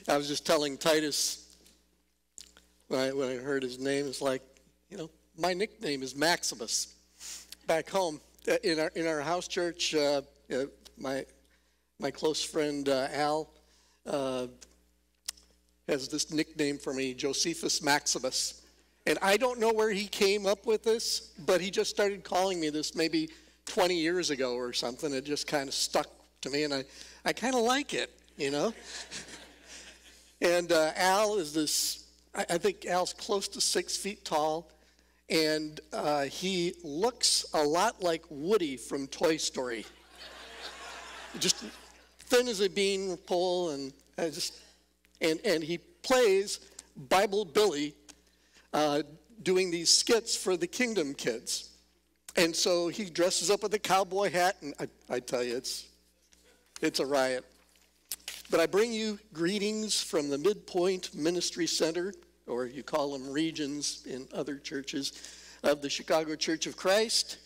I was just telling Titus when I heard his name, it's like, my nickname is Maximus. Back home in our house church, my close friend Al has this nickname for me, Josephus Maximus. And I don't know where he came up with this, but he just started calling me this maybe 20 years ago or something. It just kind of stuck to me, and I kind of like it, And Al is this, I think Al's close to 6 feet tall, and he looks a lot like Woody from Toy Story. Just thin as a bean pole, and he plays Bible Billy doing these skits for the Kingdom Kids. And so he dresses up with a cowboy hat, and I tell you, it's a riot. But I bring you greetings from the Midpoint Ministry Center, or you call them regions in other churches, of the Chicago Church of Christ.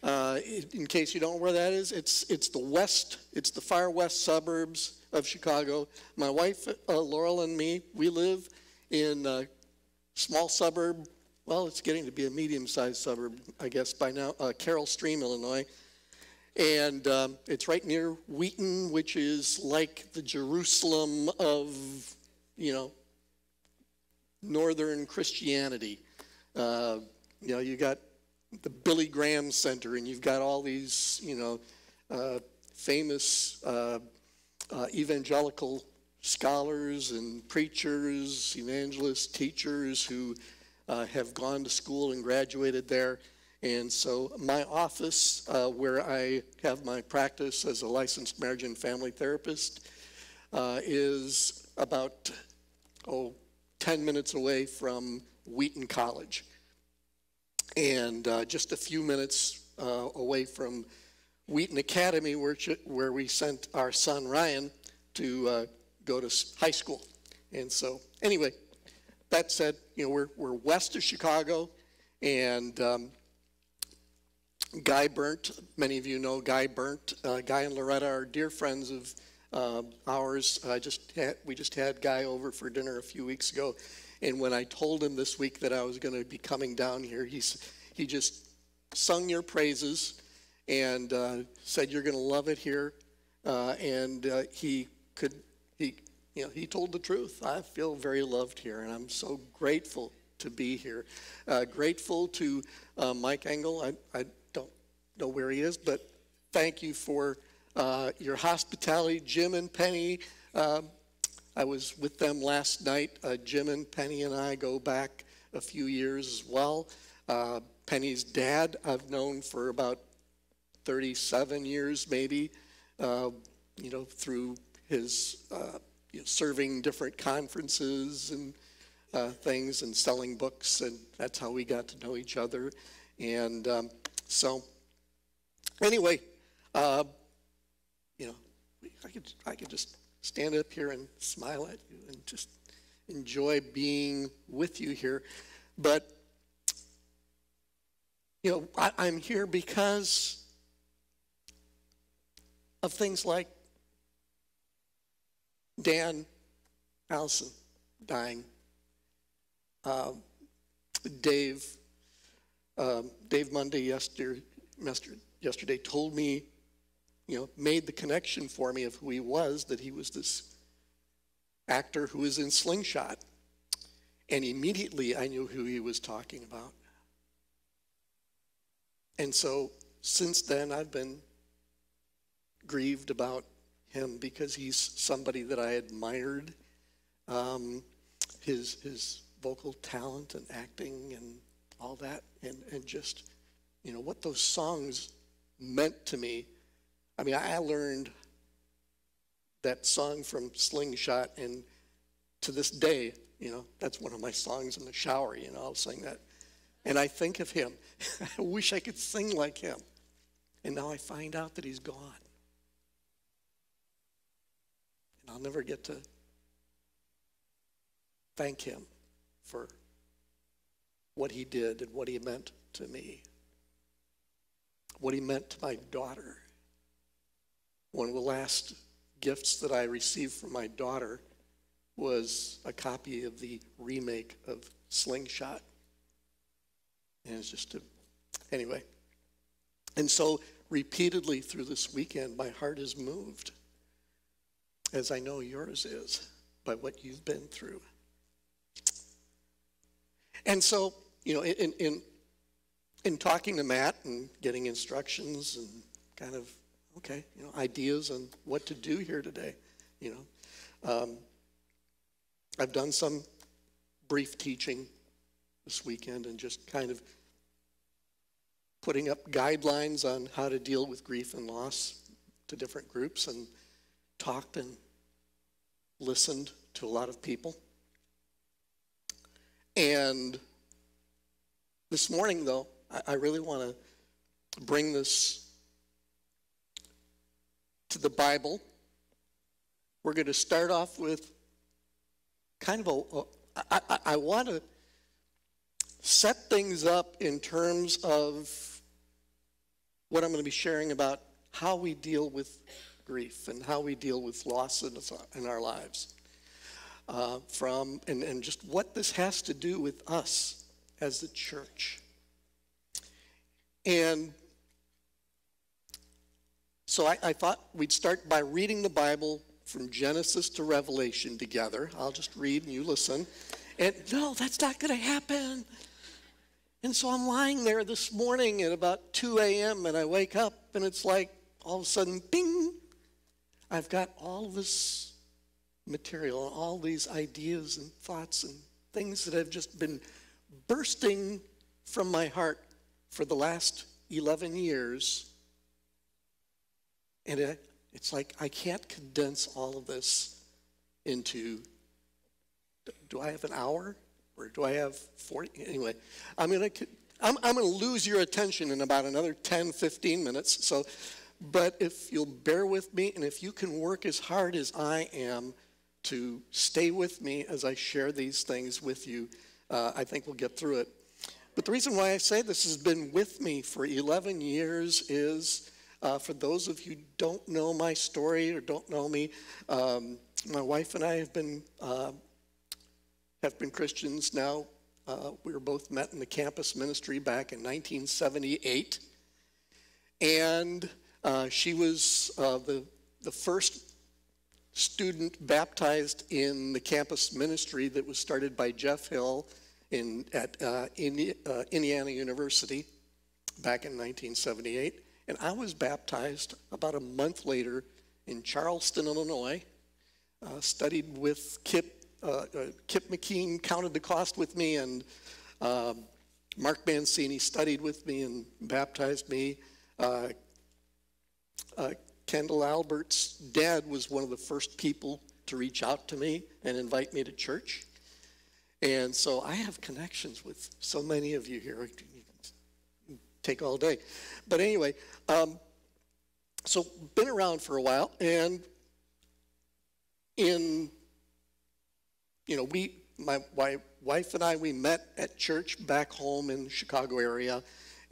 In case you don't know where that is, it's the far west suburbs of Chicago. My wife, Laurel, and me, we live in a small suburb. Well, it's getting to be a medium-sized suburb, I guess, by now, Carroll Stream, Illinois. And it's right near Wheaton, which is like the Jerusalem of, northern Christianity. You got the Billy Graham Center, and you've got all these, famous evangelical scholars and preachers, evangelists, teachers who have gone to school and graduated there. And so my office, where I have my practice as a licensed marriage and family therapist, is about 10 minutes away from Wheaton College, and just a few minutes away from Wheaton Academy, where we sent our son Ryan to go to high school. And so anyway, that said, we're west of Chicago, and Guy Burnt, many of you know Guy Burnt. Guy and Loretta are dear friends of ours. We just had Guy over for dinner a few weeks ago, and when I told him this week that I was going to be coming down here, he just sung your praises and said you're going to love it here, and he told the truth. I feel very loved here, and I'm so grateful to be here. Grateful to Mike Engel. I don't know where he is, but thank you for your hospitality. Jim and Penny, I was with them last night. Jim and Penny and I go back a few years as well. Penny's dad I've known for about 37 years maybe, through his serving different conferences and things and selling books, and that's how we got to know each other. And so anyway, I could just stand up here and smile at you and just enjoy being with you here. But I'm here because of things like Dan Allison dying, Dave Monday yesterday told me, made the connection for me of who he was, that he was this actor who was in Slingshot. And immediately I knew who he was talking about. And so since then I've been grieved about him because he's somebody that I admired, his vocal talent and acting and all that, and just, what those songs meant to me. I mean, I learned that song from Slingshot, and to this day, that's one of my songs in the shower, I'll sing that. And I think of him. I wish I could sing like him. And now I find out that he's gone. And I'll never get to thank him for what he did and what he meant to me. What he meant to my daughter. One of the last gifts that I received from my daughter was a copy of the remake of Slingshot. And it's just anyway. And so repeatedly through this weekend, my heart is moved, as I know yours is, by what you've been through. And so, in talking to Matt and getting instructions and kind of, ideas on what to do here today, I've done some brief teaching this weekend and just kind of putting up guidelines on how to deal with grief and loss to different groups, and talked and listened to a lot of people. And this morning, though, I really want to bring this to the Bible. We're going to start off with kind of I want to set things up in terms of what I'm going to be sharing about how we deal with grief and how we deal with loss in our lives. And just what this has to do with us as the church. And so I thought we'd start by reading the Bible from Genesis to Revelation together. I'll just read and you listen. And no, that's not going to happen. And so I'm lying there this morning at about 2 a.m. and I wake up and it's like all of a sudden, bing, I've got all this material, all these ideas and thoughts and things that have just been bursting from my heart for the last 11 years. And it's like I can't condense all of this into, do I have an hour or do I have 40? Anyway, I'm going to lose your attention in about another 10, 15 minutes. So, but if you'll bear with me and if you can work as hard as I am to stay with me as I share these things with you, I think we'll get through it. But the reason why I say this has been with me for 11 years is, for those of you who don't know my story or don't know me, my wife and I have been Christians now. We were both met in the campus ministry back in 1978. And she was the first student baptized in the campus ministry that was started by Jeff Hill at Indiana University back in 1978. And I was baptized about a month later in Charleston, Illinois. Studied with Kip McKean, counted the cost with me, and Mark Mancini studied with me and baptized me. Kendall Albert's dad was one of the first people to reach out to me and invite me to church. And so I have connections with so many of you here. Take all day. But anyway, so been around for a while, and my wife and I, we met at church back home in the Chicago area,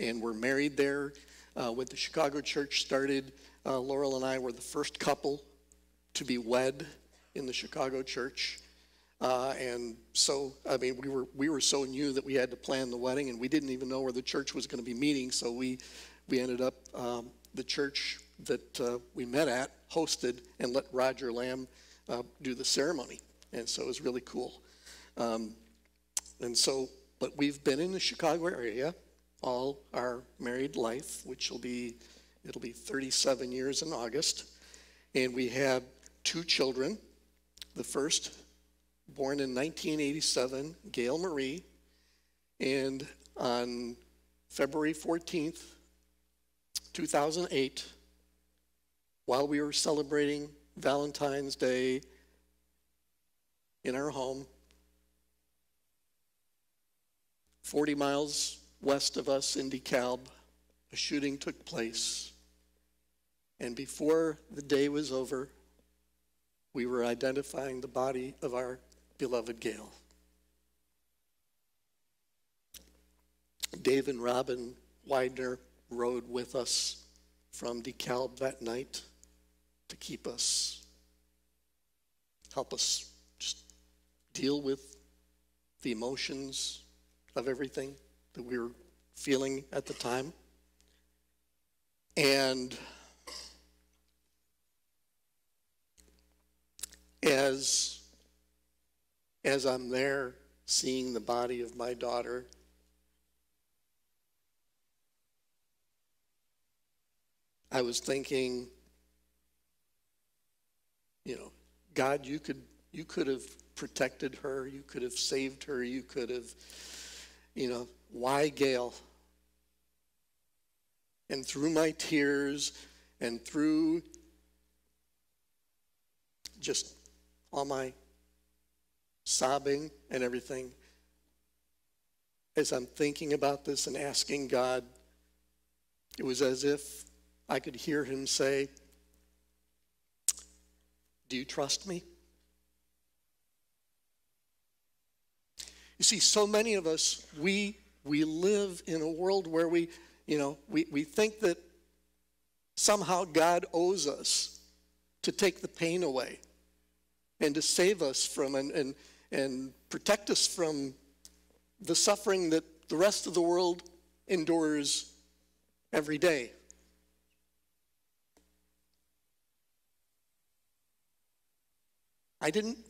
and we're married there. When the Chicago church started, Laurel and I were the first couple to be wed in the Chicago church. And so, we were so new that we had to plan the wedding, and we didn't even know where the church was going to be meeting. So we ended up, the church that we met at hosted and let Roger Lamb do the ceremony. And so it was really cool. But we've been in the Chicago area all our married life, it'll be 37 years in August. And we have 2 children. The first, born in 1987, Gail Marie. And on February 14th, 2008, while we were celebrating Valentine's Day in our home, 40 miles west of us in DeKalb, a shooting took place. And before the day was over, we were identifying the body of our beloved Gail. Dave and Robin Widener rode with us from DeKalb that night to help us just deal with the emotions of everything that we were feeling at the time. And as I'm there seeing the body of my daughter, I was thinking, God, you could have protected her, you could have saved her, you could have, why Gail? And through my tears and through just all my sobbing and everything, as I'm thinking about this and asking God, it was as if I could hear him say, do you trust me? You see, so many of us, we live in a world where we think that somehow God owes us to take the pain away and to save us from and protect us from the suffering that the rest of the world endures every day.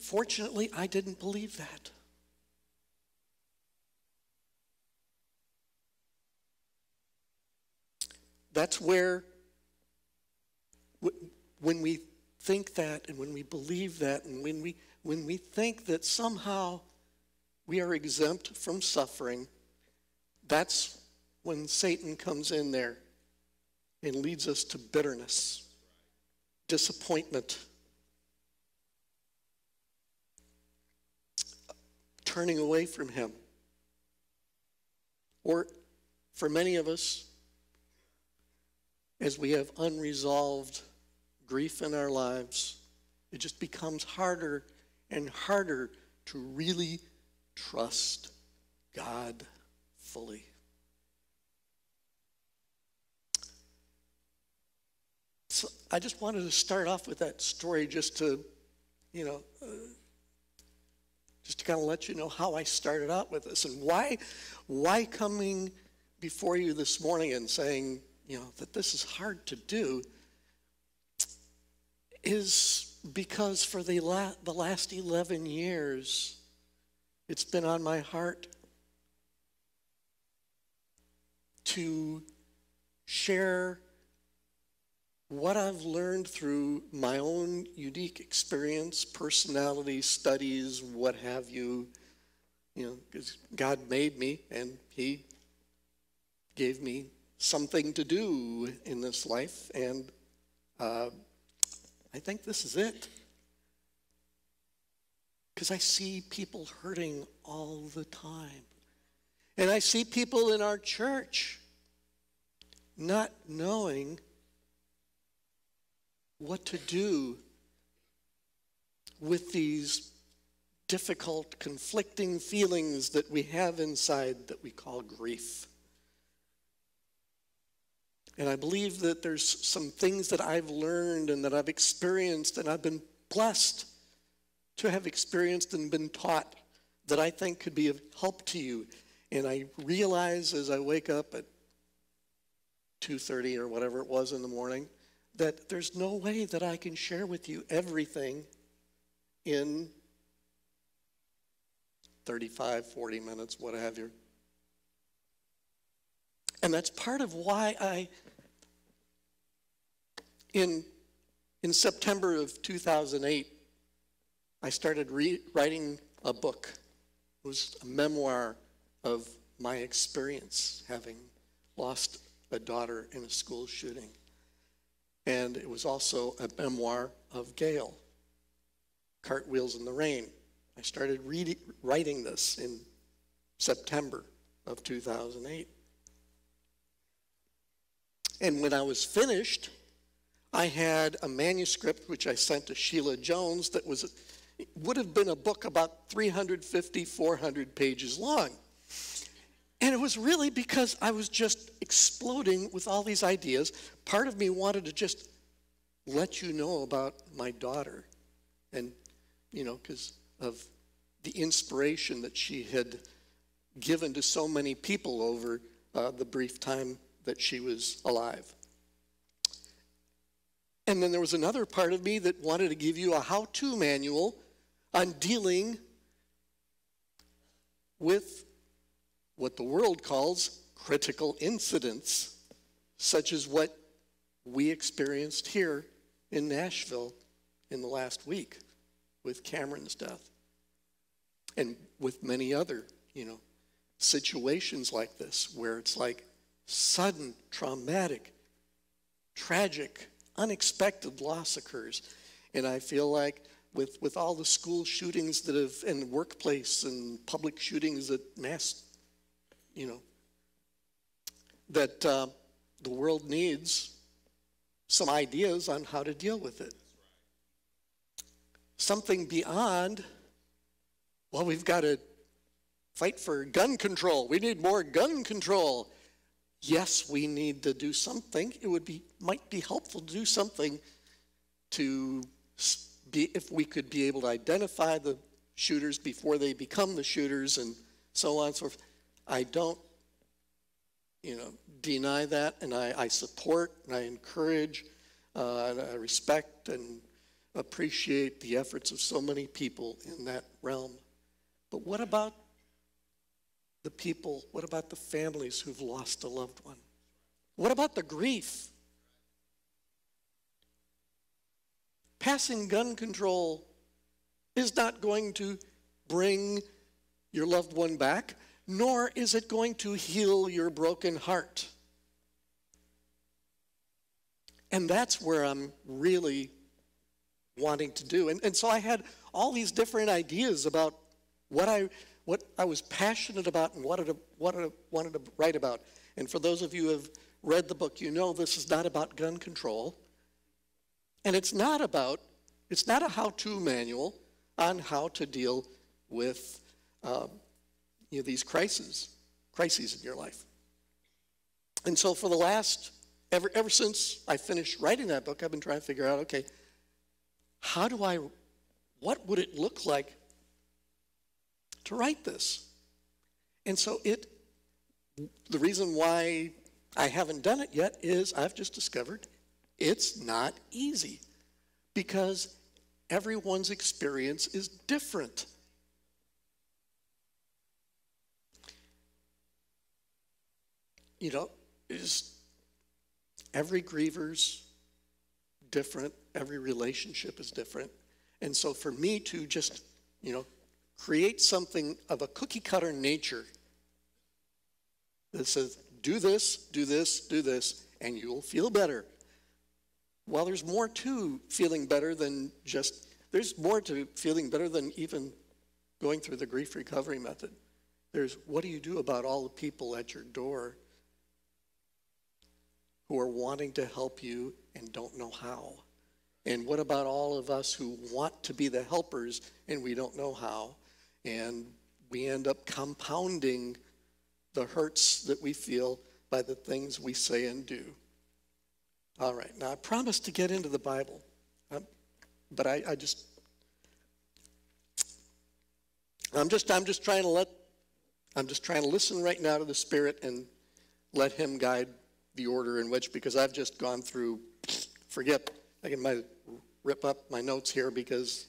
Fortunately, I didn't believe that. That's where, when we think that and when we believe that and when we think that somehow we are exempt from suffering, that's when Satan comes in there and leads us to bitterness, disappointment, turning away from him. Or for many of us, as we have unresolved grief in our lives, it just becomes harder and harder to really trust God fully. So I just wanted to start off with that story just to kind of let you know how I started out with this and why coming before you this morning and saying, that this is hard to do is because for the last 11 years, it's been on my heart to share what I've learned through my own unique experience, personality, studies, what have you, because God made me and he gave me something to do in this life, and I think this is it. Because I see people hurting all the time. And I see people in our church not knowing what to do with these difficult, conflicting feelings that we have inside that we call grief. And I believe that there's some things that I've learned and that I've experienced and I've been blessed to have experienced and been taught that I think could be of help to you. And I realize as I wake up at 2:30 or whatever it was in the morning, that there's no way that I can share with you everything in 35, 40 minutes, what have you. And that's part of why in September of 2008, I started writing a book. It was a memoir of my experience having lost a daughter in a school shooting. And it was also a memoir of Gail, Cartwheels in the Rain. I started writing this in September of 2008. And when I was finished, I had a manuscript which I sent to Sheila Jones that would have been a book about 350, 400 pages long. And it was really because I was just exploding with all these ideas. Part of me wanted to just let you know about my daughter and, because of the inspiration that she had given to so many people over the brief time that she was alive. And then there was another part of me that wanted to give you a how-to manual on dealing with what the world calls critical incidents, such as what we experienced here in Nashville in the last week with Cameron's death, and with many other, situations like this, where it's like sudden, traumatic, tragic, unexpected loss occurs. And I feel like with all the school shootings that have, and workplace and public shootings that that the world needs some ideas on how to deal with it. Something beyond, well, we've got to fight for gun control. We need more gun control. Yes, we need to do something. It might be helpful to do something to be, if we could be able to identify the shooters before they become the shooters and so on and so forth. I don't, deny that, and I support and I encourage and I respect and appreciate the efforts of so many people in that realm. But what about the people, what about the families who've lost a loved one? What about the grief? Passing gun control is not going to bring your loved one back, nor is it going to heal your broken heart. And that's where I'm really wanting to do. And so I had all these different ideas about what I was passionate about and wanted to write about. And for those of you who have read the book, this is not about gun control. And it's not a how-to manual on how to deal with these crises in your life. And so for the last, ever since I finished writing that book, I've been trying to figure out, okay, what would it look like to write this? And so the reason why I haven't done it yet is I've just discovered it's not easy, because everyone's experience is different. Every griever's different, every relationship is different. And so for me to just, create something of a cookie cutter nature that says, do this, do this, do this, and you'll feel better. Well, there's more to feeling better than even going through the grief recovery method. There's, what do you do about all the people at your door who are wanting to help you and don't know how? And what about all of us who want to be the helpers and we don't know how? And we end up compounding the hurts that we feel by the things we say and do. All right, now I promised to get into the Bible, but I'm just trying to listen right now to the Spirit and let Him guide the order in which, because I've just gone through, I might rip up my notes here because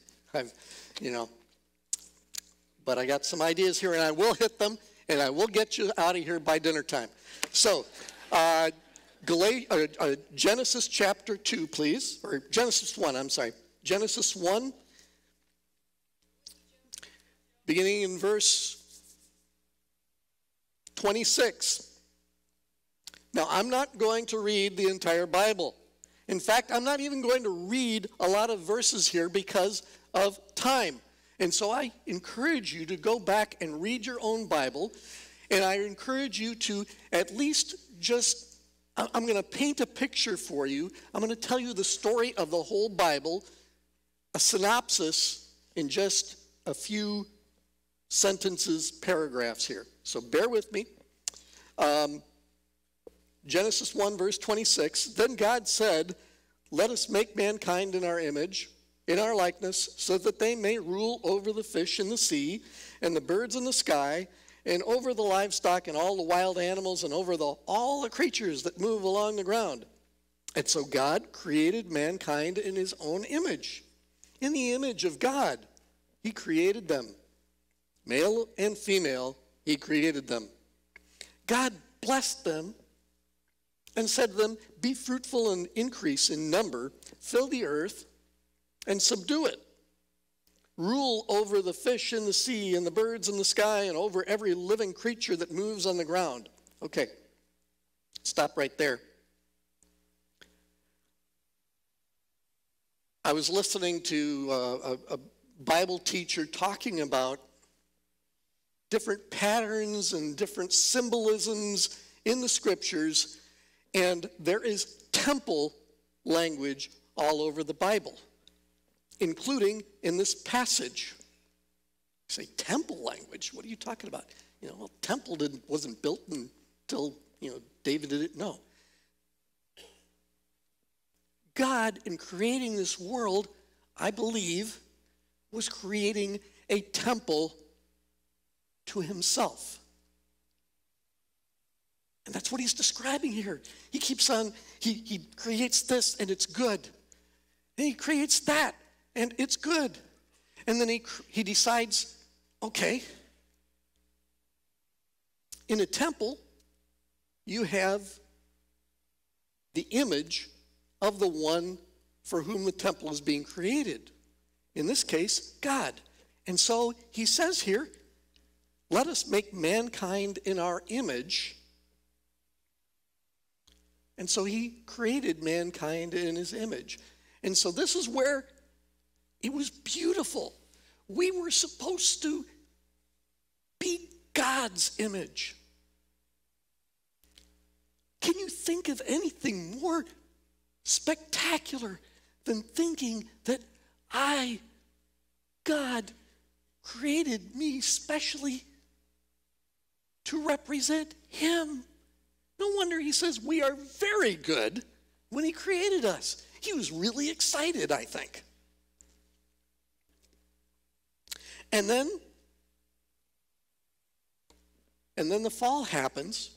but I got some ideas here and I will hit them and I will get you out of here by dinner time. So, Genesis chapter 2, please, or Genesis 1, I'm sorry. Genesis 1, beginning in verse 26. Now, I'm not going to read the entire Bible. In fact, I'm not even going to read a lot of verses here because of time. And so I encourage you to go back and read your own Bible. And I encourage you to at least I'm going to paint a picture for you. I'm going to tell you the story of the whole Bible, a synopsis in just a few sentences, paragraphs here. So bear with me. Genesis 1, verse 26. Then God said, "Let us make mankind in our image, in our likeness, so that they may rule over the fish in the sea and the birds in the sky, and over the livestock and all the wild animals, and over all the creatures that move along the ground. And so God created mankind in his own image. In the image of God, he created them. Male and female, he created them. God blessed them and said to them, "Be fruitful and increase in number, fill the earth and subdue it. Rule over the fish in the sea and the birds in the sky and over every living creature that moves on the ground." Okay, stop right there. I was listening to a Bible teacher talking about different patterns and different symbolisms in the scriptures, and there is temple language all over the Bible, including in this passage. You say, temple language? What are you talking about? Well, temple wasn't built until, David did it. No. God, in creating this world, I believe, was creating a temple to himself. And that's what he's describing here. He keeps on, he creates this and it's good. And he creates that and it's good. And then he decides, okay, in a temple, you have the image of the one for whom the temple is being created. In this case, God. And so he says here, let us make mankind in our image. And so he created mankind in his image. And so this is where it was beautiful. We were supposed to be God's image. Can you think of anything more spectacular than thinking that God, created me specially to represent him? No wonder he says we are very good when he created us. He was really excited, I think. And then the fall happens,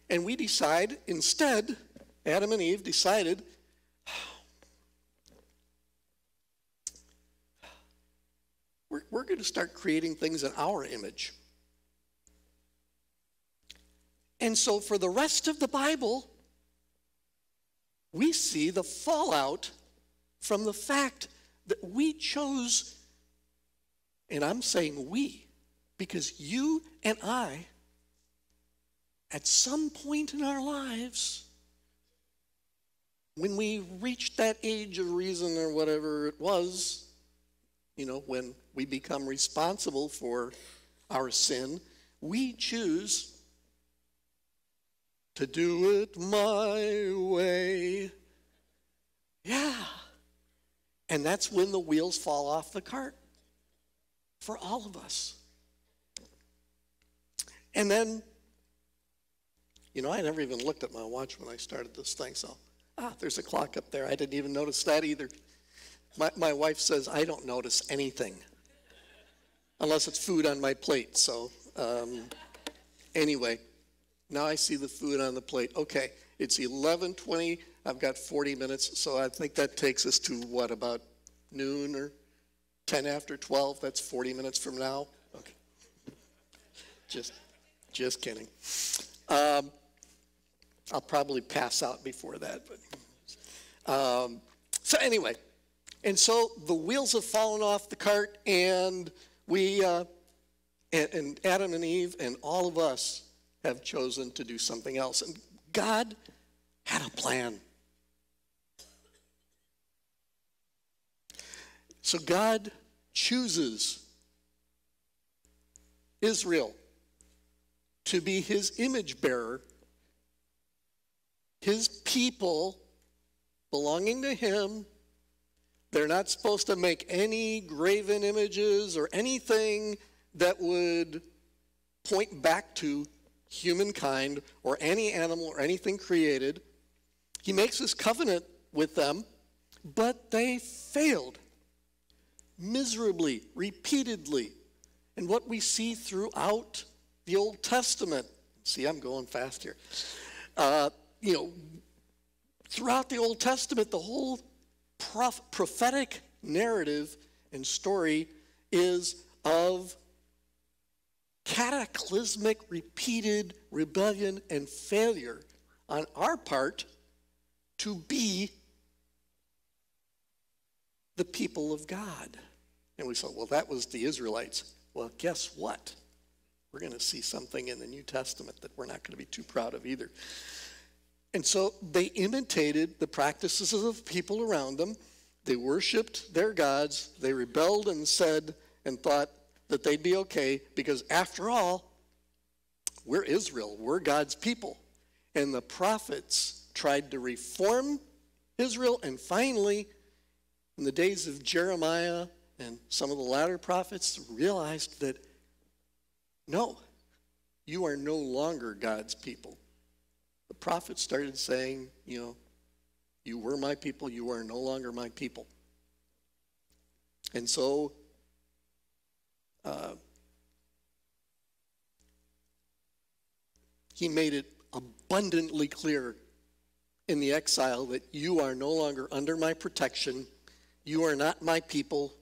and we decide instead, Adam and Eve decided, we're going to start creating things in our image. And so for the rest of the Bible, we see the fallout from the fact that we chose, and I'm saying we, because you and I, at some point in our lives, when we reached that age of reason or whatever it was, when we become responsible for our sin, we choose to do it my way. Yeah. And that's when the wheels fall off the cart for all of us. And then, I never even looked at my watch when I started this thing, so, there's a clock up there. I didn't even notice that either. My wife says I don't notice anything unless it's food on my plate. So anyway, now I see the food on the plate. Okay, it's 11:20. I've got 40 minutes, so I think that takes us to what, about noon or 10 after 12? That's 40 minutes from now. Okay, just kidding. I'll probably pass out before that. But so anyway. And so the wheels have fallen off the cart, and we, and Adam and Eve and all of us have chosen to do something else. And God had a plan. So God chooses Israel to be his image bearer, his people belonging to him. They're not supposed to make any graven images or anything that would point back to humankind or any animal or anything created. He makes this covenant with them but they failed miserably, repeatedly. And what we see throughout the Old Testament, see, I'm going fast here. Throughout the Old Testament, the whole prophetic narrative and story is of cataclysmic, repeated rebellion and failure on our part to be the people of God. And we thought, well, that was the Israelites. Well, guess what? We're going to see something in the New Testament that we're not going to be too proud of either. And so they imitated the practices of people around them. They worshiped their gods. They rebelled and said and thought that they'd be okay because after all, we're Israel. We're God's people. And the prophets tried to reform Israel, and finally, in the days of Jeremiah and some of the latter prophets, realized that no, you are no longer God's people. The prophets started saying, you were my people, you are no longer my people. And so he made it abundantly clear in the exile that you are no longer under my protection. You are not my people.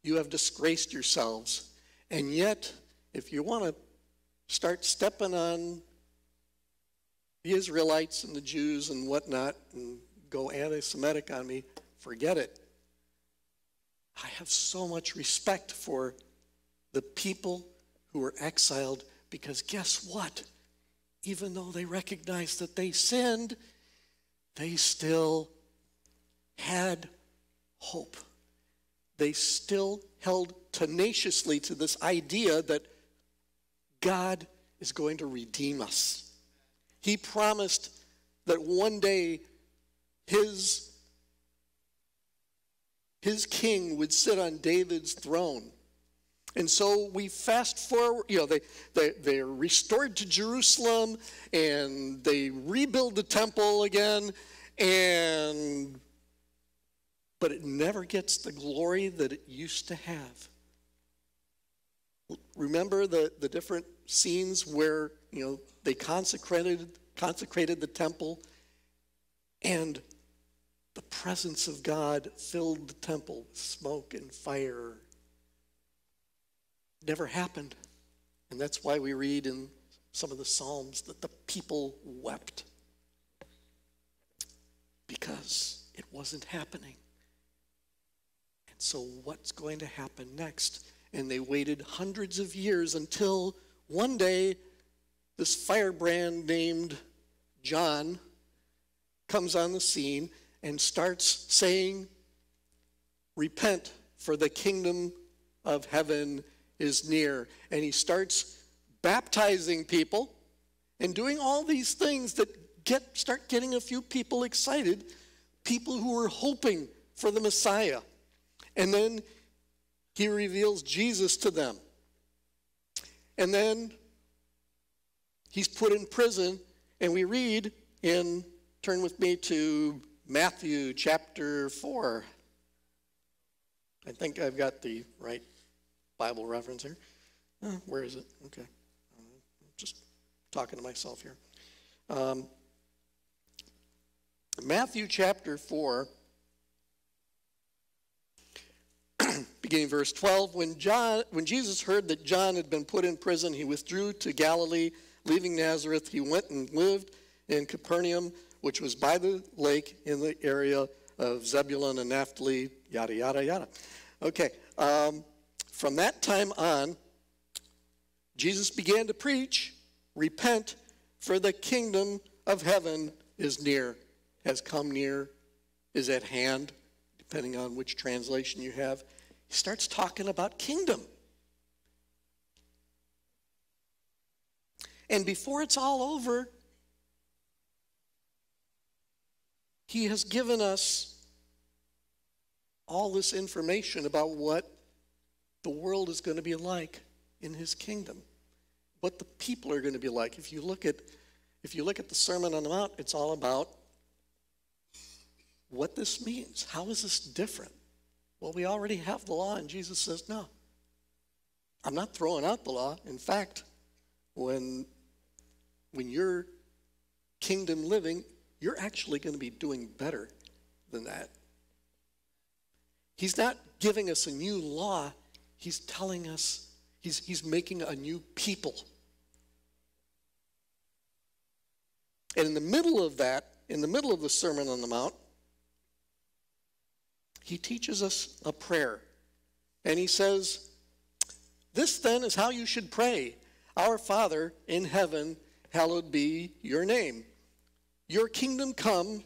You have disgraced yourselves. And yet, if you want to start stepping on the Israelites and the Jews and whatnot and go anti-Semitic on me, forget it. I have so much respect for the people who were exiled because guess what? Even though they recognized that they sinned, they still had hope. They still held tenaciously to this idea that God is going to redeem us. He promised that one day his king would sit on David's throne. And so we fast forward, they're restored to Jerusalem and they rebuild the temple again, but it never gets the glory that it used to have. Remember the different scenes where, they consecrated the temple and the presence of God filled the temple with smoke and fire. Never happened. And that's why we read in some of the Psalms that the people wept because it wasn't happening. And so what's going to happen next? And they waited hundreds of years until one day this firebrand named John comes on the scene and starts saying, repent, for the kingdom of heaven is near. And he starts baptizing people and doing all these things that start getting a few people excited, people who were hoping for the Messiah. And then he reveals Jesus to them. And then he's put in prison, and we read turn with me to Matthew chapter 4. I think I've got the right Bible reference here. Where is it? Okay. I'm just talking to myself here. Matthew chapter 4, beginning verse 12. When Jesus heard that John had been put in prison, he withdrew to Galilee. Leaving Nazareth, he went and lived in Capernaum, which was by the lake in the area of Zebulun and Naphtali, yada, yada, yada. Okay. From that time on, Jesus began to preach, repent, for the kingdom of heaven is near, has come near, is at hand, depending on which translation you have. He starts talking about kingdom. And before it's all over, he has given us all this information about what the world is going to be like in his kingdom, what the people are going to be like. If you look at the Sermon on the Mount, it's all about what this means. How is this different? Well, we already have the law, and Jesus says, no, I'm not throwing out the law. In fact, when you're kingdom living, you're actually going to be doing better than that. He's not giving us a new law. He's telling us, he's making a new people. And in the middle of that, in the middle of the Sermon on the Mount, he teaches us a prayer. And he says, this then is how you should pray. Our Father in heaven, hallowed be your name. Your kingdom come,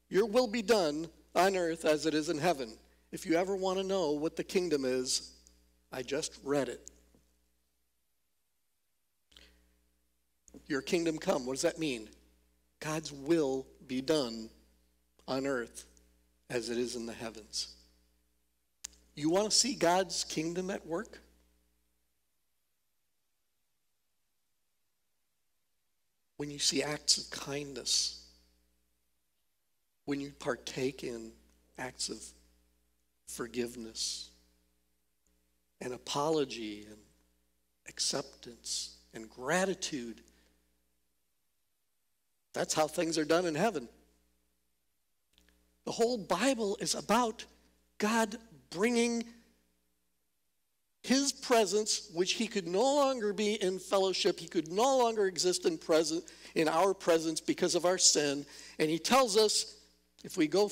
your will be done on earth as it is in heaven. If you ever want to know what the kingdom is, I just read it. Your kingdom come, what does that mean? God's will be done on earth as it is in the heavens. You want to see God's kingdom at work? When you see acts of kindness, when you partake in acts of forgiveness and apology and acceptance and gratitude, that's how things are done in heaven. The whole Bible is about God bringing his presence, which he could no longer be in fellowship. He could no longer exist in our presence because of our sin. And he tells us, if we go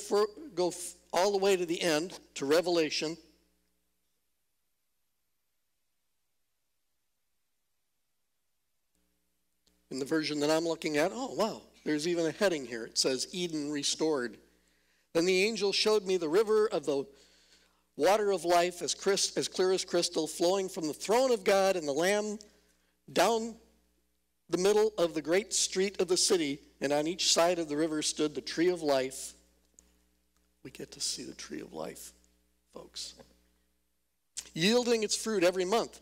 all the way to the end, to Revelation, in the version that I'm looking at, oh wow, there's even a heading here. It says, Eden restored. Then the angel showed me the river of the water of life as clear as crystal, flowing from the throne of God and the Lamb down the middle of the great street of the city, and on each side of the river stood the tree of life. We get to see the tree of life, folks. Yielding its fruit every month.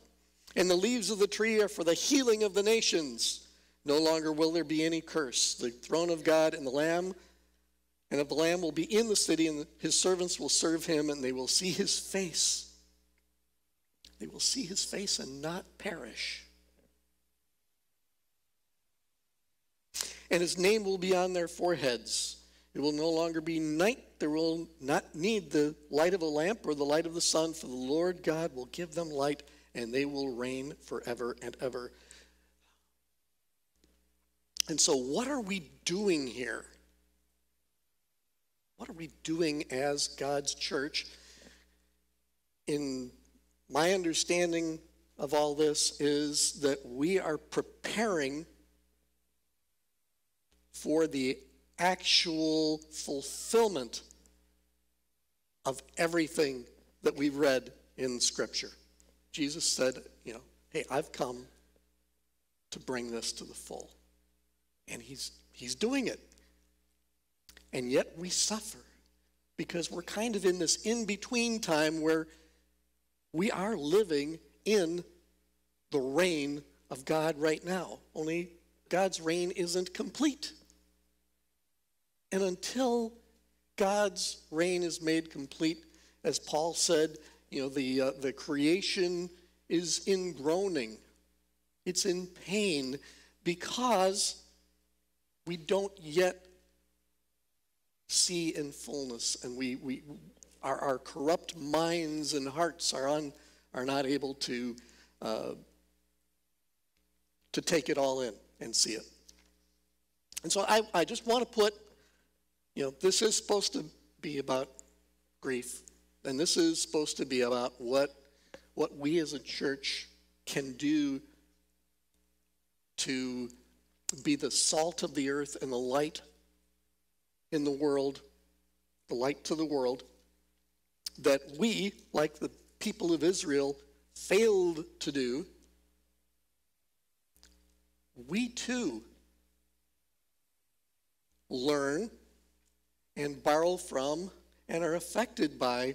And the leaves of the tree are for the healing of the nations. No longer will there be any curse. The throne of God and the Lamb and of the Lamb will be in the city, and his servants will serve him, and they will see his face. They will see his face and not perish. And his name will be on their foreheads. It will no longer be night. They will not need the light of a lamp or the light of the sun, for the Lord God will give them light, and they will reign forever and ever. And so what are we doing here? What are we doing as God's church? In my understanding of all this is that we are preparing for the actual fulfillment of everything that we've read in Scripture. Jesus said, hey, I've come to bring this to the full. And he's doing it. And yet we suffer because we're kind of in this in-between time where we are living in the reign of God right now. Only God's reign isn't complete. And until God's reign is made complete, as Paul said, the creation is in groaning. It's in pain because we don't yet see in fullness, and our corrupt minds and hearts are not able to take it all in and see it. And so I just want to put, this is supposed to be about grief, and this is supposed to be about what we as a church can do to be the salt of the earth and the light in the world, the light to the world, that we, like the people of Israel, failed to do. We too learn and borrow from and are affected by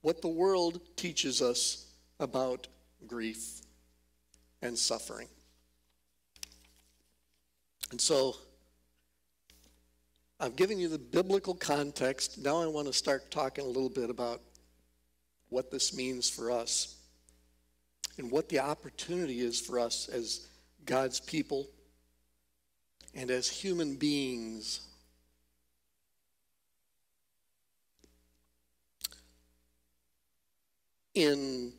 what the world teaches us about grief and suffering. And so I've given you the biblical context. Now I want to start talking a little bit about what this means for us and what the opportunity is for us as God's people and as human beings. In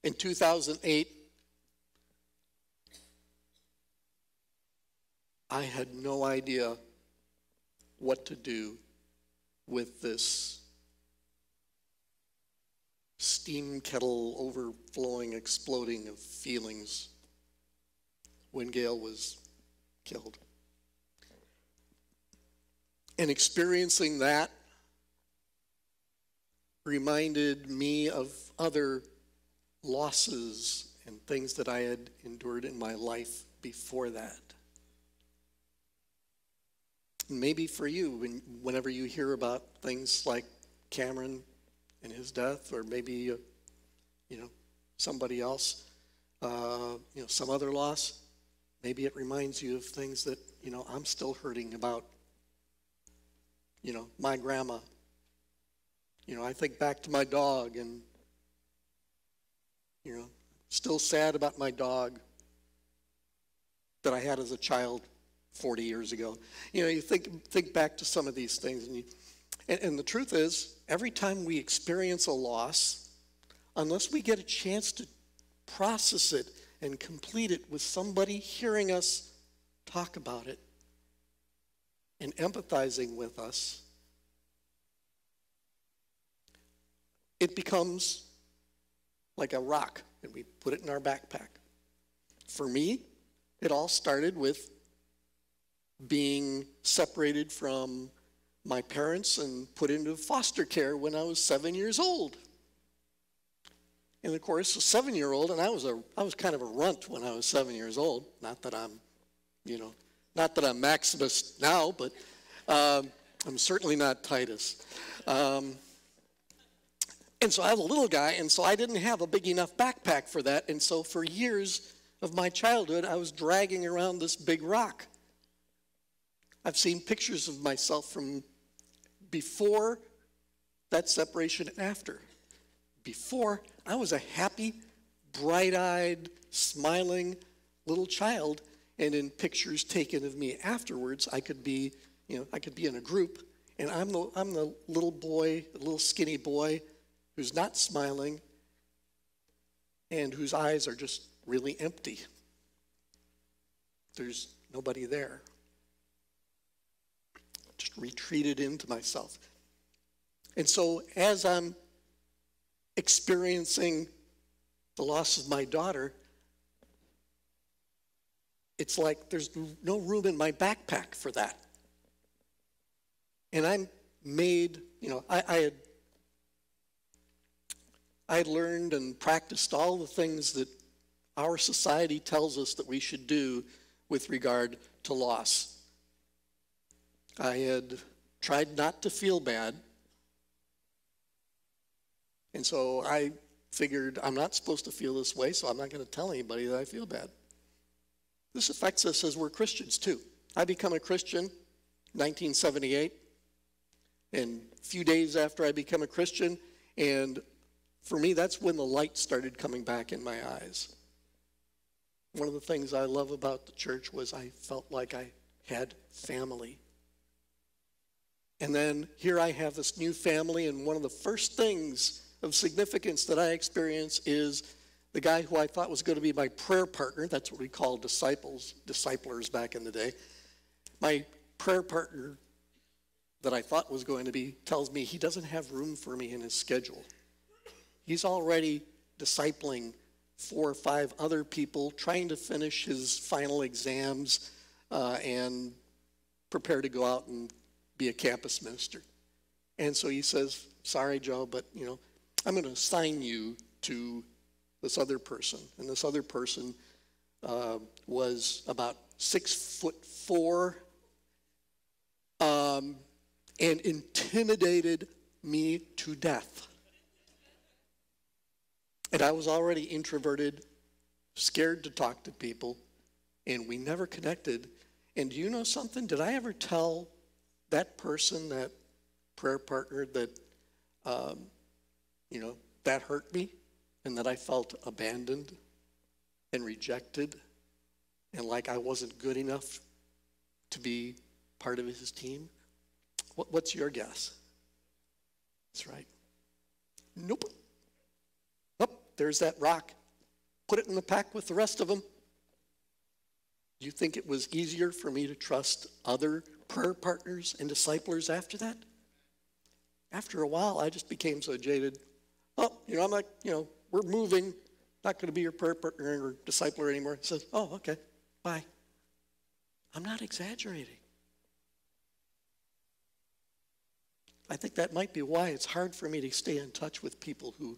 2008, I had no idea what to do with this steam kettle overflowing, exploding of feelings when Gail was killed. And experiencing that reminded me of other losses and things that I had endured in my life before that. Maybe for you, whenever you hear about things like Cameron and his death, or maybe somebody else, some other loss, maybe it reminds you of things that I'm still hurting about. My grandma. I think back to my dog, and still sad about my dog that I had as a child 40 years ago. You think back to some of these things, and the truth is, every time we experience a loss, unless we get a chance to process it and complete it with somebody hearing us talk about it and empathizing with us, it becomes like a rock, and we put it in our backpack. For me, it all started with being separated from my parents and put into foster care when I was 7 years old. And of course, a 7-year-old, and I was kind of a runt when I was 7 years old. Not that I'm Maximus now, but I'm certainly not Titus. And so I was a little guy, and so I didn't have a big enough backpack for that. And so for years of my childhood, I was dragging around this big rock. I've seen pictures of myself from before that separation and after. Before, I was a happy, bright-eyed, smiling little child, and in pictures taken of me afterwards, I could be in a group, and I'm the little boy, the little skinny boy who's not smiling and whose eyes are just really empty. There's nobody there. Just retreated into myself. And so as I'm experiencing the loss of my daughter, it's like there's no room in my backpack for that. And I'm made, I had learned and practiced all the things that our society tells us that we should do with regard to loss. I had tried not to feel bad. And so I figured I'm not supposed to feel this way, so I'm not going to tell anybody that I feel bad. This affects us as we're Christians too. I become a Christian in 1978, and a few days after I become a Christian, and for me, that's when the light started coming back in my eyes. One of the things I love about the church was I felt like I had family. And then here I have this new family, and one of the first things of significance that I experience is the guy who I thought was going to be my prayer partner. That's what we called disciplers back in the day. My prayer partner that I thought was going to be tells me he doesn't have room for me in his schedule. He's already discipling 4 or 5 other people, trying to finish his final exams and prepare to go out and be a campus minister. And so he says, sorry, Joe, but I'm going to assign you to this other person. And this other person was about 6'4", and intimidated me to death. And I was already introverted, scared to talk to people, and we never connected. And do you know something? Did I ever tell that person, that prayer partner that, that hurt me and that I felt abandoned and rejected and like I wasn't good enough to be part of his team? What's your guess? That's right. Nope. Oh, there's that rock. Put it in the pack with the rest of them. Do you think it was easier for me to trust other prayer partners and disciplers after that? After a while, I just became so jaded. Oh, I'm like, we're moving. Not going to be your prayer partner or discipler anymore. He says, oh, okay, bye. I'm not exaggerating. I think that might be why it's hard for me to stay in touch with people who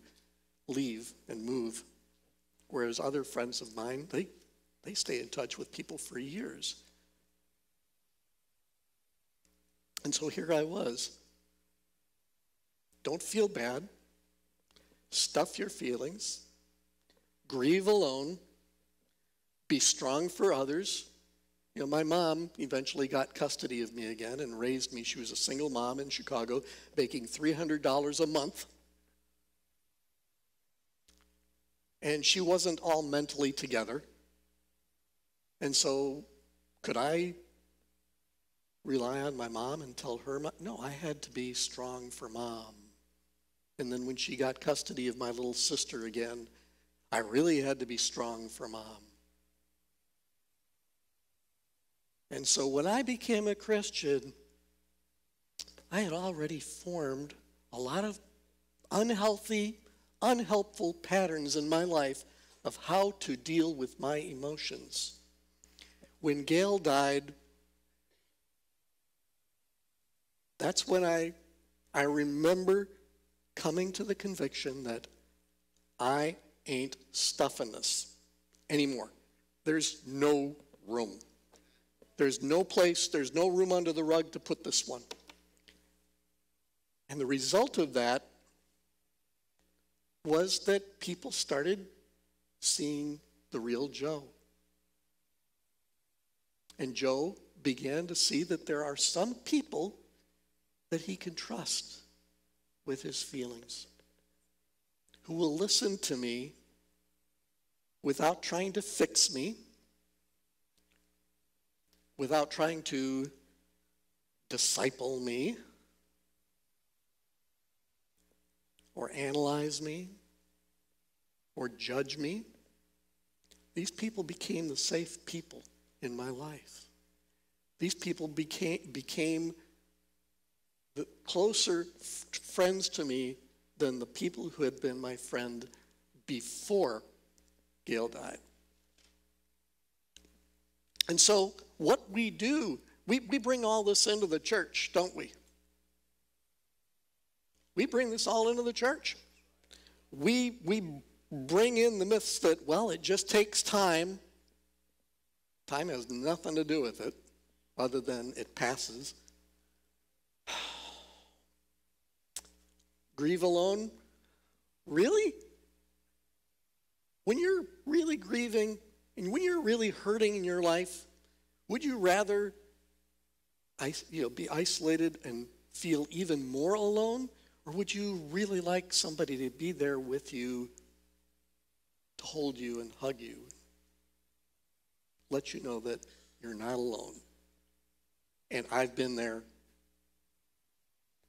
leave and move, whereas other friends of mine, they stay in touch with people for years. And so here I was. Don't feel bad. Stuff your feelings. Grieve alone. Be strong for others. My mom eventually got custody of me again and raised me. She was a single mom in Chicago, making $300 a month. And she wasn't all mentally together. And so could I rely on my mom and tell her? No, I had to be strong for mom. And then when she got custody of my little sister again, I really had to be strong for mom. And so when I became a Christian, I had already formed a lot of unhealthy, unhelpful patterns in my life of how to deal with my emotions. When Gail died, that's when I remember coming to the conviction that I ain't stuffing this anymore. There's no room. There's no place, there's no room under the rug to put this one. And the result of that was that people started seeing the real Joe. And Joe began to see that there are some people that he can trust with his feelings, who will listen to me without trying to fix me, without trying to disciple me or analyze me or judge me. These people became the safe people in my life. These people became the closer friends to me than the people who had been my friend before Gail died. And so what we do, we bring all this into the church, don't we? We bring this all into the church. We bring in the myths that, well, it just takes time. Time has nothing to do with it other than it passes. Grieve alone? Really? When you're really grieving and when you're really hurting in your life, would you rather be isolated and feel even more alone? Or would you really like somebody to be there with you, to hold you and hug you, let you know that you're not alone? And I've been there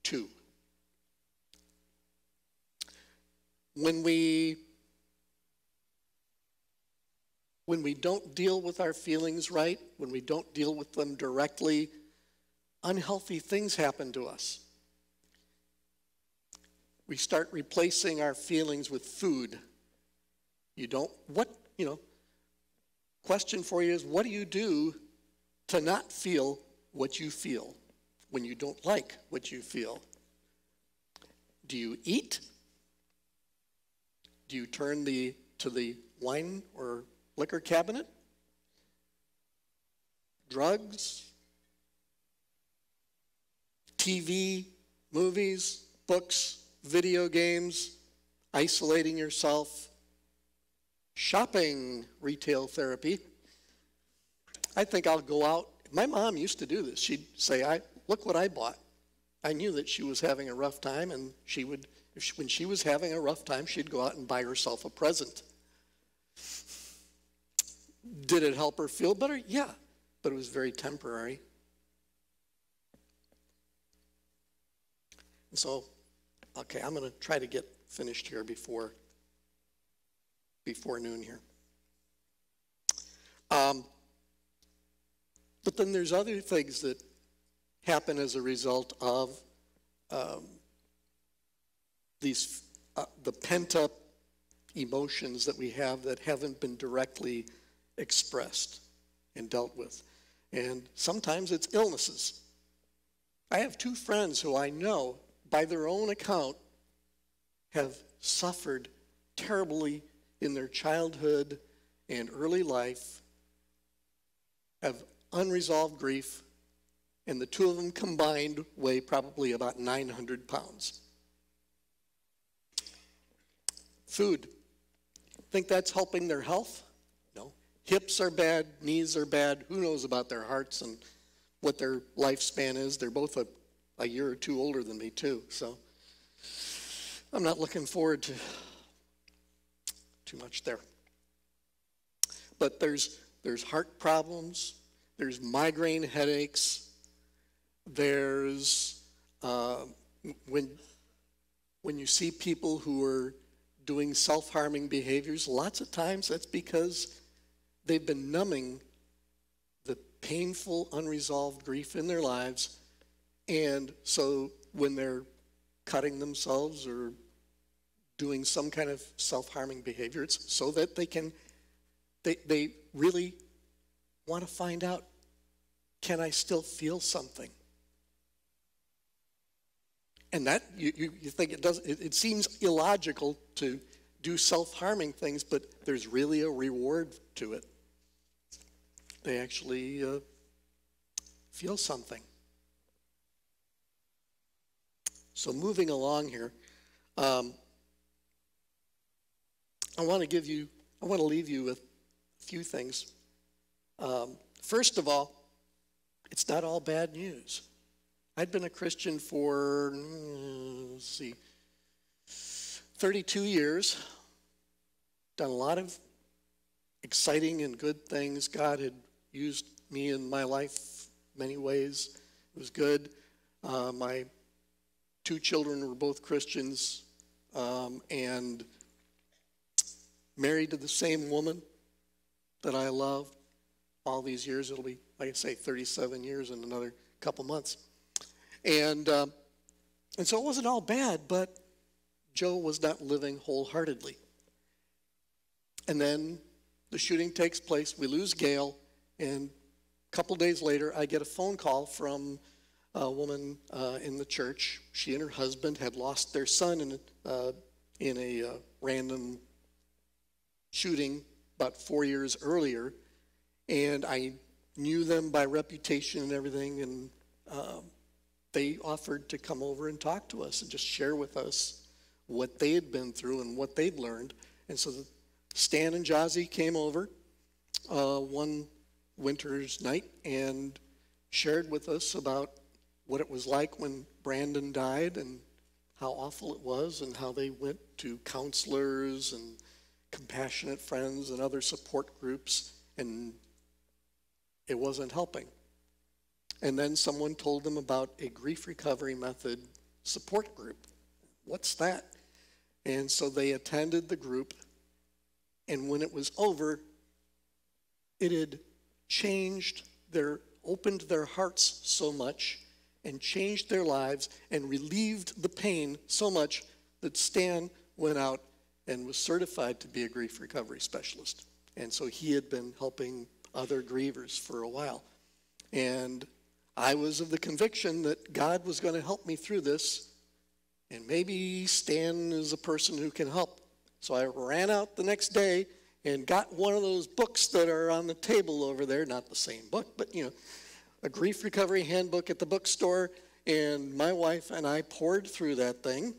too. When we don't deal with our feelings right, when we don't deal with them directly, unhealthy things happen to us. We start replacing our feelings with food. Question for you is, what do you do to not feel what you feel when you don't like what you feel? Do you eat? Do you turn to the wine or liquor cabinet? Drugs? TV, movies, books, video games, isolating yourself, shopping, retail therapy. I think I'll go out. My mom used to do this. She'd say, look what I bought. I knew that she was having a rough time, and when she was having a rough time, she'd go out and buy herself a present. Did it help her feel better? Yeah, but it was very temporary. And so, okay, I'm going to try to get finished here before noon here. But then there's other things that happen as a result of the pent-up emotions that we have that haven't been directly expressed and dealt with. And sometimes it's illnesses. I have two friends who I know, by their own account, have suffered terribly in their childhood and early life, have unresolved grief, and the two of them combined weigh probably about 900 pounds. Food. Think that's helping their health? No. Hips are bad, knees are bad. Who knows about their hearts and what their lifespan is? They're both a year or two older than me too, so I'm not looking forward to too much there. But there's heart problems, there's migraine headaches, there's when you see people who are doing self-harming behaviors, lots of times that's because they've been numbing the painful, unresolved grief in their lives, and so when they're cutting themselves or doing some kind of self-harming behavior, it's so that they really want to find out, can I still feel something? And that, you think it seems illogical to do self-harming things, but there's really a reward to it. They actually feel something. So moving along here, I want to leave you with a few things. First of all, it's not all bad news. I'd been a Christian for, 32 years, done a lot of exciting and good things. God had used me in my life many ways. It was good. My two children were both Christians, and married to the same woman that I loved all these years. It'll be, like I say, 37 years in another couple months. And so it wasn't all bad, but Joe was not living wholeheartedly. And then the shooting takes place, we lose Gail, and a couple days later I get a phone call from a woman in the church. She and her husband had lost their son in a random shooting about 4 years earlier, and I knew them by reputation and everything, and they offered to come over and talk to us and just share with us what they had been through and what they'd learned. And so Stan and Jazzy came over one winter's night and shared with us about what it was like when Brandon died and how awful it was, and how they went to counselors and compassionate friends and other support groups, and it wasn't helping. And then someone told them about a grief recovery method support group. What's that? And so they attended the group, and when it was over, it had opened their hearts so much and changed their lives and relieved the pain so much that Stan went out and was certified to be a grief recovery specialist. And so he had been helping other grievers for a while. And I was of the conviction that God was going to help me through this, and maybe Stan is a person who can help. So I ran out the next day and got one of those books that are on the table over there, not the same book, but a grief recovery handbook at the bookstore, and my wife and I poured through that thing.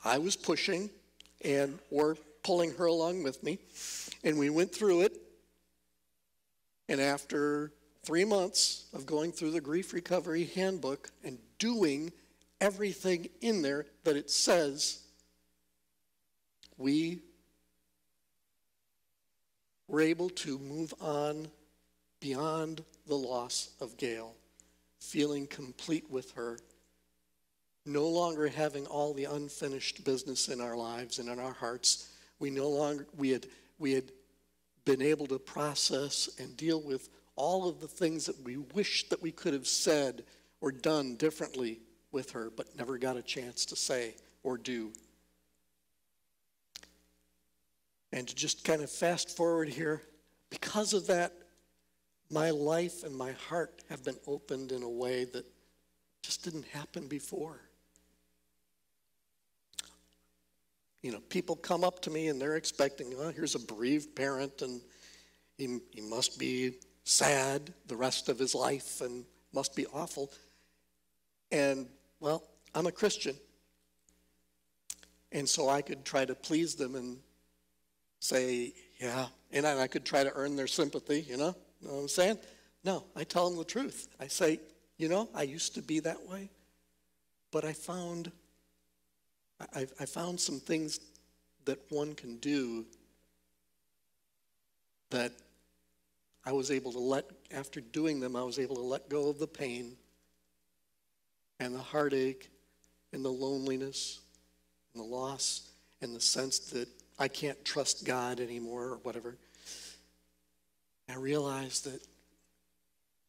I was pushing or pulling her along with me, and we went through it, and after 3 months of going through the grief recovery handbook and doing everything in there that it says, we were able to move on beyond the loss of Gail, feeling complete with her, no longer having all the unfinished business in our lives and in our hearts. We had been able to process and deal with all of the things that we wish that we could have said or done differently with her, but never got a chance to say or do. And to just kind of fast forward here, because of that, my life and my heart have been opened in a way that just didn't happen before. You know, people come up to me and they're expecting, oh, here's a bereaved parent and he must be sad the rest of his life and must be awful. And, well, I'm a Christian. And so I could try to please them and say, yeah, and I could try to earn their sympathy, you know what I'm saying? No, I tell them the truth. I say, you know, I used to be that way, but I found some things that one can do that I was able to after doing them, I was able to let go of the pain and the heartache and the loneliness and the loss and the sense that I can't trust God anymore or whatever. I realized that,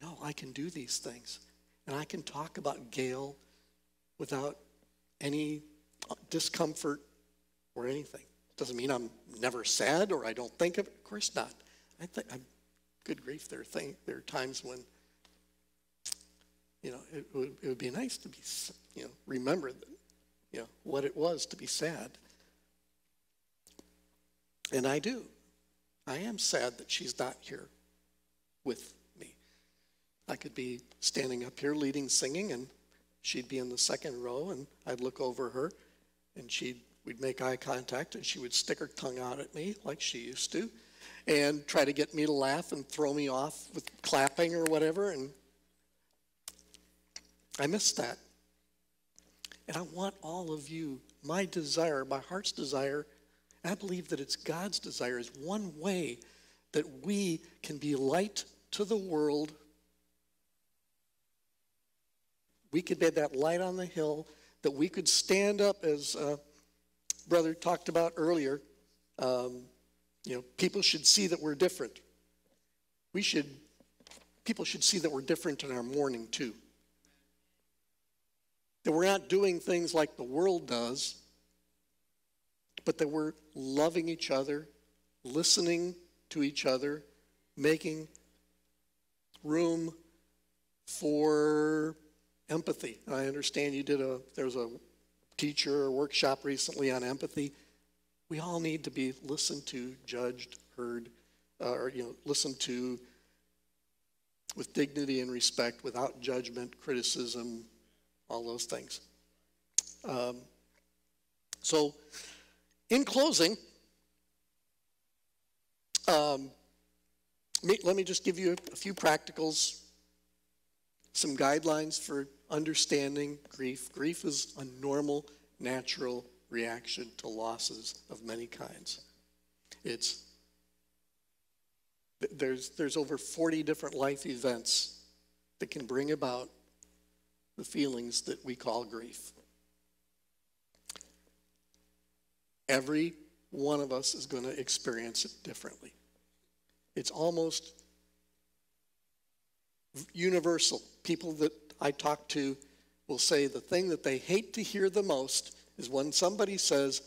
no, I can do these things. And I can talk about Gail without any discomfort or anything. Doesn't mean I'm never sad or I don't think of it. Of course not. Good grief, there are times when, you know, it would be nice to be, you know, remember that, you know, what it was to be sad. And I do. I am sad that she's not here with me. I could be standing up here leading singing and she'd be in the second row and I'd look over her and we'd make eye contact and she would stick her tongue out at me like she used to and try to get me to laugh and throw me off with clapping or whatever. And I miss that. And I want all of you, my desire, my heart's desire, and I believe that it's God's desire, is one way that we can be light to the world. We could be that light on the hill, that we could stand up, as Brother talked about earlier. You know, people should see that we're different. People should see that we're different in our mourning too. That we're not doing things like the world does, but that we're loving each other, listening to each other, making room for empathy. I understand there was a teacher or workshop recently on empathy. We all need to be listened to, judged, heard, or, you know, listened to with dignity and respect, without judgment, criticism, all those things. So, in closing, let me just give you a few practicals, some guidelines for understanding grief. Grief is a normal, natural reaction to losses of many kinds. There's over 40 different life events that can bring about the feelings that we call grief. Every one of us is going to experience it differently. It's almost universal. People that I talk to will say the thing that they hate to hear the most is when somebody says,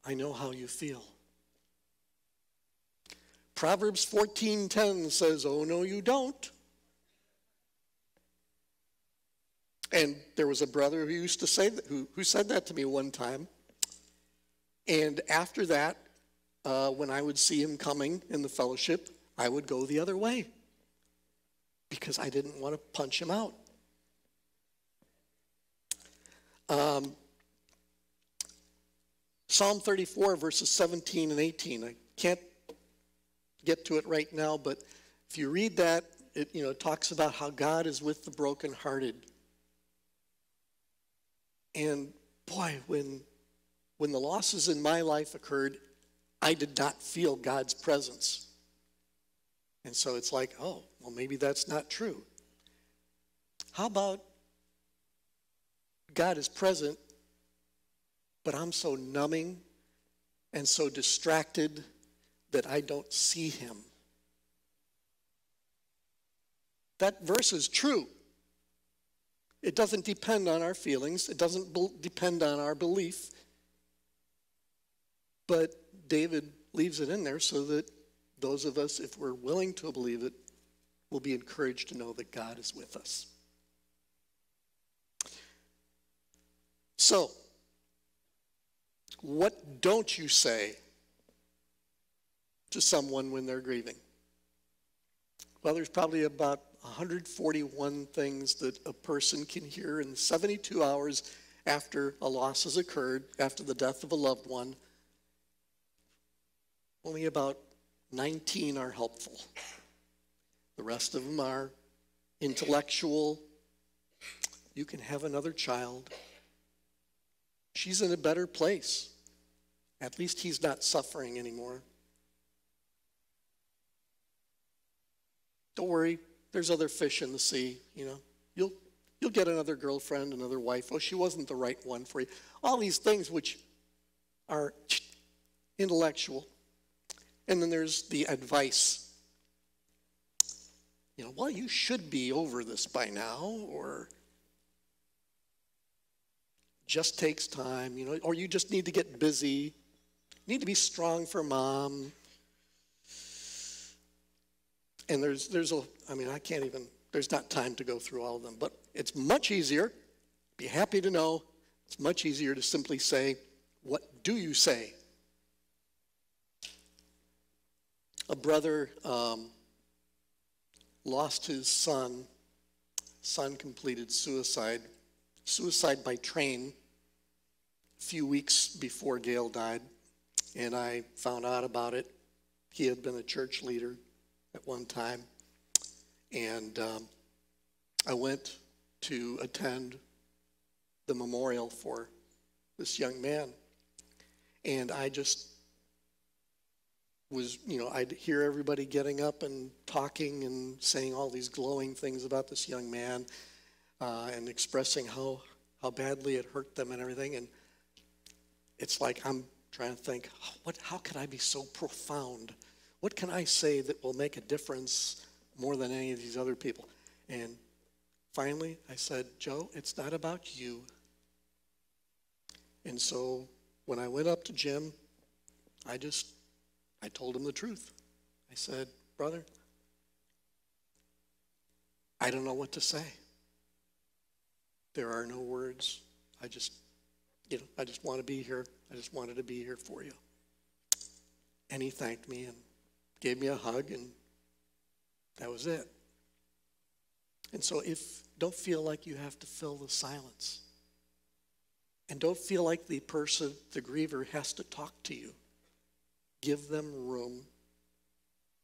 I know how you feel. Proverbs 14:10 says, oh, no, you don't. And there was a brother who used to say that, who said that to me one time. And after that, when I would see him coming in the fellowship, I would go the other way because I didn't want to punch him out. Psalm 34, verses 17 and 18. I can't get to it right now, but if you read that, it talks about how God is with the brokenhearted. And boy, when the losses in my life occurred, I did not feel God's presence. And so it's like, oh, well, maybe that's not true. How about God is present, but I'm so numbing and so distracted that I don't see him? That verse is true. It doesn't depend on our feelings. It doesn't depend on our belief. But David leaves it in there so that those of us, if we're willing to believe it, will be encouraged to know that God is with us. So, what don't you say to someone when they're grieving? Well, there's probably about 141 things that a person can hear in 72 hours after a loss has occurred, after the death of a loved one. Only about 19 are helpful. The rest of them are intellectual. You can have another child. She's in a better place. At least he's not suffering anymore. Don't worry, there's other fish in the sea, You'll get another girlfriend, another wife. Oh, she wasn't the right one for you. All these things which are intellectual. And then there's the advice. Well, you should be over this by now, or just takes time, or you just need to get busy. You need to be strong for mom. And there's not time to go through all of them, but it's much easier, be happy to know, it's much easier to simply say, what do you say? A brother lost his son. Son completed suicide by train a few weeks before Gail died, and I found out about it. He had been a church leader at one time, and I went to attend the memorial for this young man, and I just was, I'd hear everybody getting up and talking and saying all these glowing things about this young man, and expressing how badly it hurt them and everything. And it's like I'm trying to think, how can I be so profound? What can I say that will make a difference more than any of these other people? And finally, I said, Joe, it's not about you. And so when I went up to Jim, I told him the truth. I said, brother, I don't know what to say. There are no words. I just want to be here. I just wanted to be here for you. And he thanked me and gave me a hug, and that was it. And so don't feel like you have to fill the silence. And don't feel like the person, the griever, has to talk to you. Give them room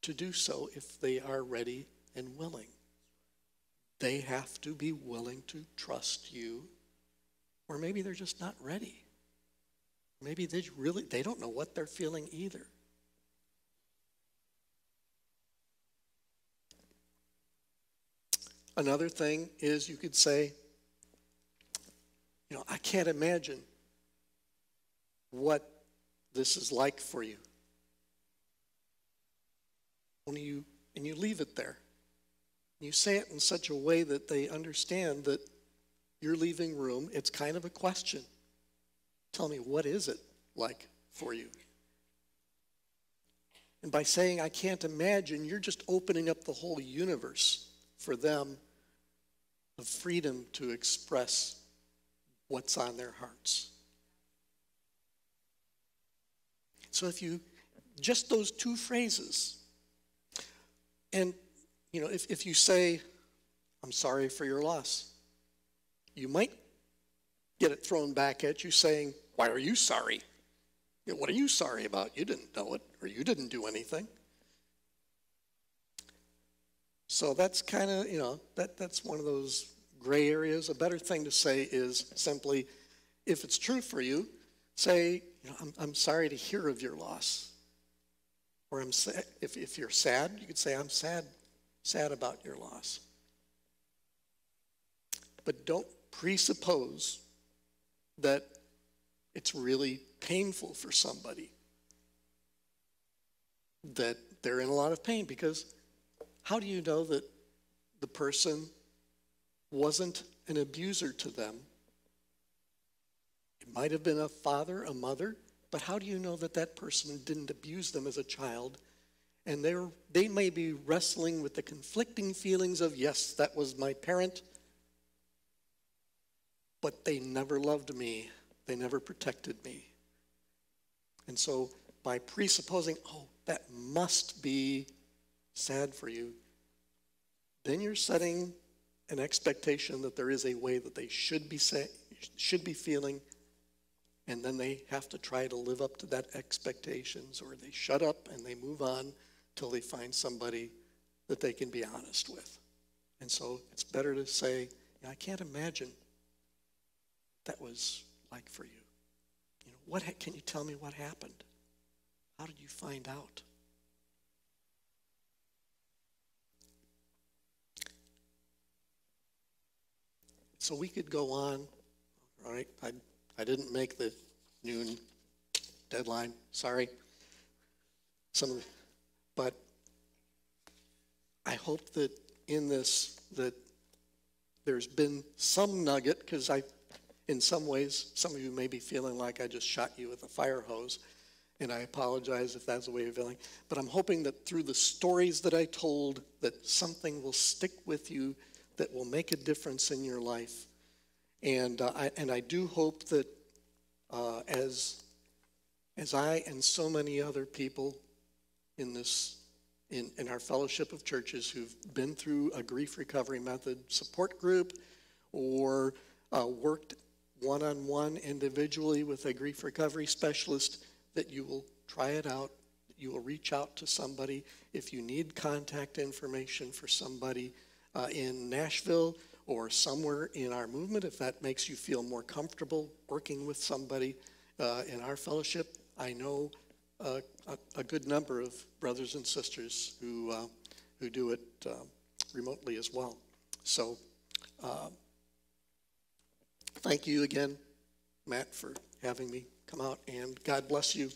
to do so if they are ready and willing. They have to be willing to trust you, or maybe they're just not ready. Maybe they don't know what they're feeling either. Another thing is you could say, I can't imagine what this is like for you. And you leave it there. You say it in such a way that they understand that you're leaving room. It's kind of a question. Tell me, what is it like for you? And by saying, I can't imagine, you're just opening up the whole universe for them of freedom to express what's on their hearts. So just those two phrases, and if you say, I'm sorry for your loss, you might get it thrown back at you saying, why are you sorry? What are you sorry about? You didn't know it, or you didn't do anything. So that's kind of, that's one of those gray areas. A better thing to say is simply, if it's true for you, say, I'm sorry to hear of your loss. Or if you're sad, you could say, I'm sad about your loss. But don't presuppose that it's really painful for somebody, that they're in a lot of pain, because how do you know that the person wasn't an abuser to them? It might have been a father, a mother, but how do you know that that person didn't abuse them as a child? And they may be wrestling with the conflicting feelings of, yes, that was my parent, but they never loved me. They never protected me. And so by presupposing, oh, that must be sad for you, then you're setting an expectation that there is a way that they should be feeling, and then they have to try to live up to that expectations, or they shut up and they move on till they find somebody that they can be honest with. And so it's better to say, I can't imagine that was like for you. Can you tell me what happened? How did you find out? So we could go on. All right, I didn't make the noon deadline. Sorry. But I hope that in this that there's been some nugget, because in some ways, some of you may be feeling like I just shot you with a fire hose, and I apologize if that's the way you're feeling. But I'm hoping that through the stories that I told, that something will stick with you that will make a difference in your life. And I do hope that as I and so many other people in our fellowship of churches who've been through a grief recovery method support group, or worked one-on-one individually with a grief recovery specialist, that you will try it out, that you will reach out to somebody. If you need contact information for somebody in Nashville or somewhere in our movement, if that makes you feel more comfortable working with somebody in our fellowship, I know a good number of brothers and sisters who do it remotely as well. So thank you again, Matt, for having me come out, and God bless you.